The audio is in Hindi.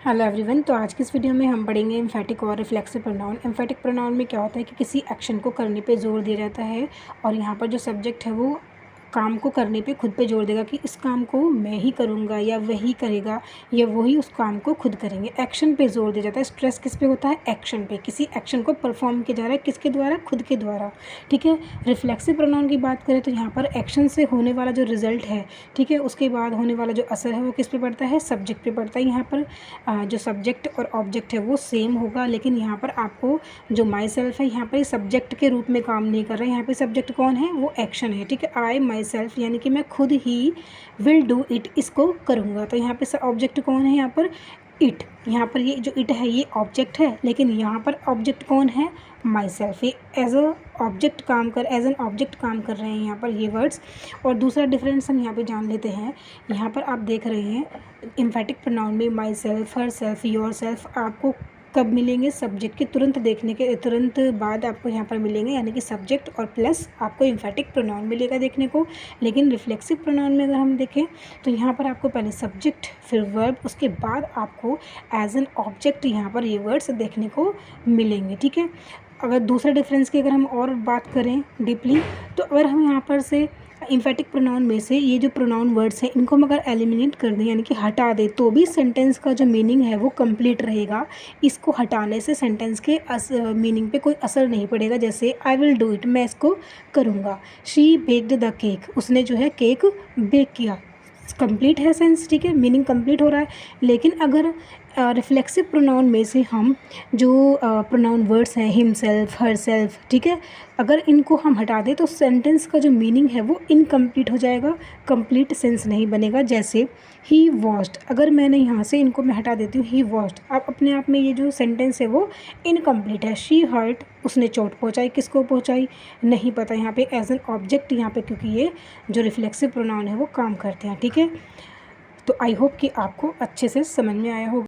Hello everyone. तो आज की इस वीडियो में हम पढ़ेंगे एम्फेटिक और रिफ्लेक्सिव प्रोनाउन। एम्फेटिक प्रोनाउन में क्या होता है कि किसी एक्शन को करने पे जोर दिया जाता है और यहाँ पर जो सब्जेक्ट है वो काम को करने पे खुद पे जोर देगा कि इस काम को मैं ही करूँगा या वही करेगा या वही उस काम को खुद करेंगे। एक्शन पे जोर दिया जाता है। स्ट्रेस किस पे होता है? एक्शन पे। किसी एक्शन को परफॉर्म किया जा रहा है किसके द्वारा? खुद के द्वारा। ठीक है। रिफ्लेक्सिव प्रोनाउन की बात करें तो यहाँ पर एक्शन से होने वाला जो रिजल्ट है, ठीक है, उसके बाद होने वाला जो असर है वो किस पे पड़ता है? सब्जेक्ट पे पड़ता है। यहाँ पर जो सब्जेक्ट और ऑब्जेक्ट है वो सेम होगा, लेकिन यहाँ पर आपको जो माई सेल्फ है यहाँ पर सब्जेक्ट के रूप में काम नहीं कर रहा है। यहाँ पे सब्जेक्ट कौन है? वो एक्शन है। ठीक है। आई माई सेल्फ यानी कि मैं खुद ही विल डू इट, इसको करूँगा। तो यहाँ पे ऑब्जेक्ट कौन है? यहाँ पर इट। यहाँ पर ये जो इट है ये ऑब्जेक्ट है, लेकिन यहाँ पर ऑब्जेक्ट कौन है? My self. ये एज एन ऑब्जेक्ट काम कर रहे हैं यहाँ पर ये वर्ड्स। और दूसरा डिफरेंस हम यहाँ पे जान लेते हैं। यहाँ पर आप देख रहे हैं एम्फेटिक प्रोनाउन में my self, her self, your self आपको कब मिलेंगे? सब्जेक्ट के तुरंत बाद आपको यहाँ पर मिलेंगे, यानी कि सब्जेक्ट और प्लस आपको एम्फेटिक प्रोनाउन मिलेगा देखने को। लेकिन रिफ्लेक्सिव प्रोनाउन में अगर हम देखें तो यहाँ पर आपको पहले सब्जेक्ट फिर वर्ब, उसके बाद आपको एज एन ऑब्जेक्ट यहाँ पर ये वर्ड्स देखने को मिलेंगे। ठीक है। अगर दूसरे डिफरेंस की अगर हम और बात करें डीपली, तो अगर हम यहाँ पर से एम्फेटिक प्रोनाउन में से ये जो प्रोनाउन वर्ड्स हैं इनको हम अगर एलिमिनेट कर दें यानी कि हटा दें तो भी सेंटेंस का जो मीनिंग है वो कंप्लीट रहेगा। इसको हटाने से सेंटेंस के मीनिंग पे कोई असर नहीं पड़ेगा। जैसे आई विल डू इट, मैं इसको करूँगा। शी बेक्ड द केक, उसने जो है केक बेक किया। कंप्लीट है सेंस, ठीक है, मीनिंग कंप्लीट हो रहा है। लेकिन अगर रिफ्लेक्सिव प्रोनाउन में से हम जो प्रोनाउन वर्ड्स हैं हिमसेल्फ, हर सेल्फ, ठीक है, अगर इनको हम हटा दें तो सेंटेंस का जो मीनिंग है वो इनकम्प्लीट हो जाएगा, कंप्लीट सेंस नहीं बनेगा। जैसे ही वॉश्ड, अगर मैंने यहाँ से इनको मैं हटा देती हूँ ही वॉश्ड, अब अपने आप में ये जो सेंटेंस है वो इनकम्प्लीट है। शी हर्ट, उसने चोट पहुँचाई, किसको पहुँचाई नहीं पता यहाँ पे एज एन ऑब्जेक्ट यहाँ पे, क्योंकि ये जो रिफ्लेक्सिव प्रोनाउन है वो काम करते हैं। ठीक है। तो आई होप कि आपको अच्छे से समझ में आया होगा।